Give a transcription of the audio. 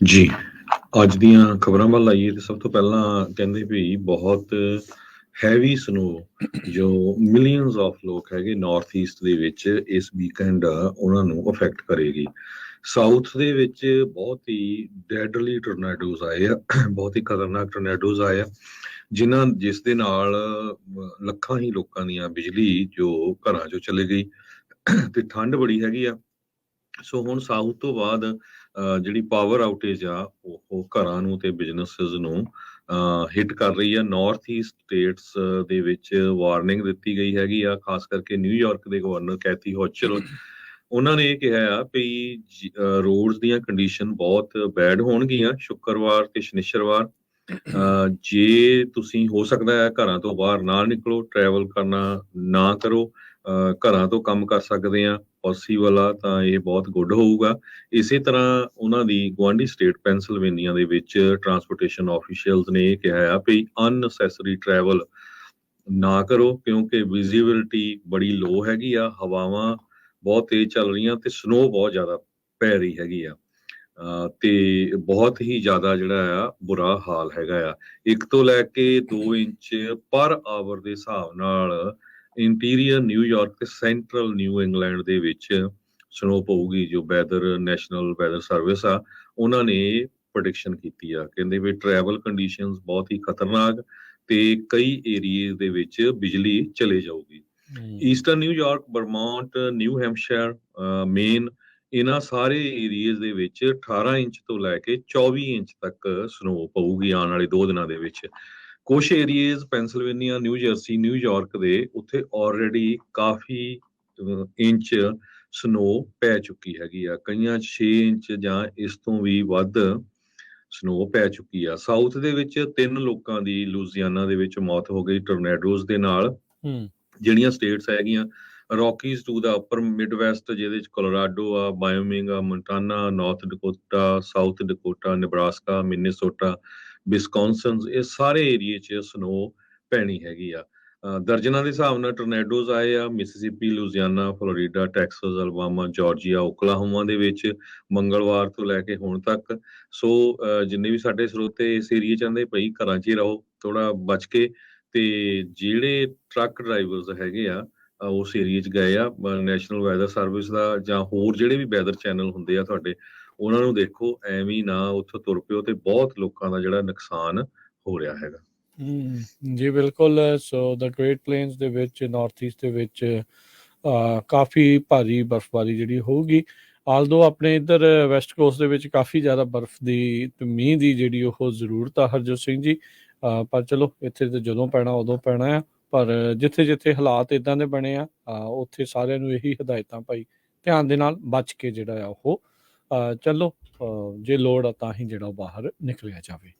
ਜੀ, ਅੱਜ ਦੀਆਂ ਖਬਰਾਂ ਵੱਲ ਆਈਏ ਤੇ ਸਭ ਤੋਂ ਪਹਿਲਾਂ ਕਹਿੰਦੇ ਵੀ ਬਹੁਤ ਹੈਵੀ ਸਨੋ ਜੋ ਮਿਲੀਅਨਸ ਆਫ ਲੋਕ ਹੈਗੇ ਨਾਰਥ ਈਸਟ ਦੇ ਵਿੱਚ ਇਸ ਵੀਕਐਂਡ ਉਹਨਾਂ ਨੂੰ ਅਫੈਕਟ ਕਰੇਗੀ। ਸਾਊਥ ਦੇ ਵਿੱਚ ਬਹੁਤ ਹੀ ਡੈਡਲੀ ਟੋਰਨੇਡੋਜ਼ ਆਏ ਆ, ਬਹੁਤ ਹੀ ਖਤਰਨਾਕ ਟੋਰਨੇਡੋਜ਼ ਆਏ ਆ, ਜਿਸ ਦੇ ਨਾਲ ਲੱਖਾਂ ਹੀ ਲੋਕਾਂ ਦੀਆਂ ਬਿਜਲੀ ਜੋ ਘਰਾਂ ਚੋਂ ਚਲੇ ਗਈ ਤੇ ਠੰਡ ਬੜੀ ਹੈਗੀ ਆ। ਸੋ ਹੁਣ ਸਾਊਥ ਤੋਂ ਬਾਅਦ ਜਿਹੜੀ ਪਾਵਰ ਆਊਟੇਜ ਆ ਉਹ ਘਰਾਂ ਨੂੰ ਤੇ ਬਿਜ਼ਨੈਸਿਸ ਨੂੰ ਹਿੱਟ ਕਰ ਰਹੀ ਆ। ਨਾਰਥ ਈਸਟ ਸਟੇਟਸ ਦੇ ਵਿੱਚ ਵਾਰਨਿੰਗ ਦਿੱਤੀ ਗਈ ਹੈਗੀ ਆ, ਖਾਸ ਕਰਕੇ ਨਿਊਯਾਰਕ ਦੇ ਗਵਰਨਰ ਕੈਥੀ ਹੋਚਲ ਉਹਨਾਂ ਨੇ ਇਹ ਕਿਹਾ ਆ ਵੀ ਰੋਡਸ ਦੀਆਂ ਕੰਡੀਸ਼ਨ ਬਹੁਤ ਬੈਡ ਹੋਣਗੀਆਂ ਸ਼ੁੱਕਰਵਾਰ ਤੇ ਸ਼ਨੀਚਰਵਾਰ। ਜੇ ਤੁਸੀਂ ਹੋ ਸਕਦਾ ਹੈ ਘਰਾਂ ਤੋਂ ਬਾਹਰ ਨਾ ਨਿਕਲੋ, ਟਰੈਵਲ ਕਰਨਾ ਨਾ ਕਰੋ, ਘਰਾਂ ਤੋਂ ਕੰਮ ਕਰ ਸਕਦੇ ਆ ਪੋਸੀਬਲ ਆ ਤਾਂ ਇਹ ਬਹੁਤ ਗੁੱਡ ਹੋਊਗਾ। ਇਸੇ ਤਰ੍ਹਾਂ ਉਹਨਾਂ ਦੀ ਗੁਆਂਢੀ ਸਟੇਟ ਪੈਂਸਿਲਵੇਨੀਆ ਦੇ ਵਿੱਚ ਟਰਾਂਸਪੋਰਟੇਸ਼ਨ ਆਫੀਸ਼ੀਅਲਸ ਨੇ ਇਹ ਕਿਹਾ ਆ ਵੀ ਅਨਨੈਸੈਸਰੀ ਟਰੈਵਲ ਨਾ ਕਰੋ, ਕਿਉਂਕਿ ਵਿਜ਼ੀਬਿਲਿਟੀ ਬੜੀ ਲੋ ਹੈਗੀ ਆ, ਹਵਾਵਾਂ ਬਹੁਤ ਤੇਜ਼ ਚੱਲ ਰਹੀਆਂ ਤੇ ਸਨੋ ਬਹੁਤ ਜ਼ਿਆਦਾ ਪੈ ਰਹੀ ਹੈਗੀ ਆ। ਤੇ ਬਹੁਤ ਹੀ ਜ਼ਿਆਦਾ ਜਿਹੜਾ ਆ ਬੁਰਾ ਹਾਲ ਹੈਗਾ ਆ। 1 ਤੋਂ ਲੈ ਕੇ 2 ਇੰਚ ਪਰ ਆਵਰ ਦੇ ਹਿਸਾਬ ਨਾਲ ਇੰਟੀਰੀਅਰ ਨਿਊਯਾਰਕ ਤੇ ਸੈਂਟਰਲ ਨਿਊ ਇੰਗਲੈਂਡ ਦੇ ਵਿੱਚ ਸਨੋ ਪਊਗੀ। ਜੋ ਨੈਸ਼ਨਲ ਵੈਦਰ ਸਰਵਿਸ ਆ ਉਹਨਾਂ ਨੇ ਪ੍ਰੈਡਿਕਸ਼ਨ ਕੀਤੀ ਆ, ਕਹਿੰਦੇ ਵੀ ਟਰੈਵਲ ਕੰਡੀਸ਼ਨਸ ਬਹੁਤ ਹੀ ਖਤਰਨਾਕ ਤੇ ਕਈ ਏਰੀਏ ਦੇ ਵਿੱਚ ਬਿਜਲੀ ਚਲੇ ਜਾਊਗੀ। Eastern New York, Vermont, New Hampshire, Maine ਇਹਨਾਂ ਸਾਰੇ ਏਰੀਏਜ਼ ਦੇ ਵਿੱਚ 18 ਇੰਚ ਤੋਂ ਲੈ ਕੇ 24 ਇੰਚ ਤੱਕ ਸਨੋ ਪਊਗੀ ਆਉਣ ਵਾਲੇ 2 ਦਿਨਾਂ ਦੇ ਵਿੱਚ। ਕੁਛ areas Pennsylvania, new jersey, New York ਦੇ ਉੱਥੇ ਆਲਰੇਡੀ ਕਾਫੀ ਇੰਚ ਸਨੋ ਪੈ ਚੁੱਕੀ ਹੈਗੀ ਆ, ਕਈਆਂ 'ਚ 6 ਇੰਚ ਜਾਂ ਇਸ ਤੋਂ ਵੀ ਵੱਧ ਸਨੋ ਪੈ ਚੁੱਕੀ ਆ। ਸਾਊਥ ਦੇ ਵਿੱਚ 3 ਲੋਕਾਂ ਦੀ ਲੂਜ਼ੀਆਨਾ ਦੇ ਵਿੱਚ ਮੌਤ ਹੋ ਗਈ ਟੋਰਨੇਡੋਜ਼ ਦੇ ਨਾਲ। ਜਿਹੜੀਆਂ ਸਟੇਟਸ ਹੈਗੀਆਂ ਰੌਕੀਜ਼ ਟੂ ਦਾ ਅਪਰ ਮਿਡਵੈਸਟ, ਜਿਹਦੇ ਚ ਕੋਲੋਰਾਡੋ ਆ, ਬਾਇਓਮਿੰਗ ਆ, Montana, North Dakota, South Dakota, Nebraska, Minnesota, Wisconsin, ਇਹ ਸਾਰੇ ਏਰੀਏ 'ਚ ਸਨੋ ਪੈਣੀ ਹੈਗੀ ਆ। ਦਰਜਨਾਂ ਦੇ ਹਿਸਾਬ ਨਾਲ ਟੋਰਨੇਡੋਜ਼ ਆਏ ਆ Mississippi, Louisiana, Florida, Texas, Alabama, Georgia, Oklahoma ਦੇ ਵਿੱਚ ਮੰਗਲਵਾਰ ਤੋਂ ਲੈ ਕੇ ਹੁਣ ਤੱਕ। ਸੋ ਜਿੰਨੇ ਵੀ ਸਾਡੇ ਸਰੋਤੇ ਇਸ ਏਰੀਏ 'ਚ ਆਂਦੇ ਪਈ ਘਰਾਂ 'ਚ ਹੀ ਰਹੋ ਥੋੜਾ ਬਚ ਕੇ। ਤੇ ਜਿਹੜੇ ਟਰੱਕ ਡਰਾਈਵਰਸ ਹੈਗੇ ਆ ਉਸ ਏਰੀਏ 'ਚ ਗਏ ਆ, ਨੈਸ਼ਨਲ ਵੈਦਰ ਸਰਵਿਸ ਦਾ ਜਾਂ ਹੋਰ ਜਿਹੜੇ ਵੀ ਵੈਦਰ ਚੈਨਲ ਹੁੰਦੇ ਆ ਤੁਹਾਡੇ, ਉਹਨਾਂ ਨੂੰ ਦੇਖੋ ਐਵੇਂ ਨਾ ਉੱਥੋਂ ਤੁਰ ਪਿਓ ਤੇ ਬਹੁਤ ਲੋਕਾਂ ਦਾ ਜਿਹੜਾ ਨੁਕਸਾਨ ਹੋ ਰਿਹਾ ਹੈਗਾ। ਜੀ ਬਿਲਕੁਲ। ਸੋ ਦ ਗ੍ਰੇਟ ਪਲੇਨਸ ਦੇ ਵਿੱਚ, ਨਾਰਥ ਈਸਟ ਦੇ ਵਿੱਚ ਕਾਫੀ ਭਾਰੀ ਬਰਫ਼ਬਾਰੀ ਜਿਹੜੀ ਹੋਊਗੀ। ਆਲਦੋ ਆਪਣੇ ਇੱਧਰ ਵੈਸਟ ਕੋਸਟ ਦੇ ਵਿੱਚ ਕਾਫੀ ਜ਼ਿਆਦਾ ਬਰਫ਼ ਦੀ ਤੇ ਮੀਂਹ ਦੀ ਜਿਹੜੀ ਉਹ ਜ਼ਰੂਰਤ ਆ ਹਰਜੋਤ ਸਿੰਘ ਜੀ। ਪਰ ਚਲੋ ਇੱਥੇ ਤਾਂ ਜਦੋਂ ਪੈਣਾ ਉਦੋਂ ਪੈਣਾ ਆ, ਪਰ ਜਿੱਥੇ ਜਿੱਥੇ ਹਾਲਾਤ ਇੱਦਾਂ ਦੇ ਬਣੇ ਆ ਉੱਥੇ ਸਾਰਿਆਂ ਨੂੰ ਇਹੀ ਹਦਾਇਤਾਂ ਭਾਈ ਧਿਆਨ ਦੇ ਨਾਲ ਬਚ ਕੇ ਜਿਹੜਾ ਆ ਉਹ ਚਲੋ ਜੇ ਲੋੜ ਆ ਤਾਂ ਹੀ ਜਿਹੜਾ ਉਹ ਬਾਹਰ ਨਿਕਲਿਆ ਜਾਵੇ।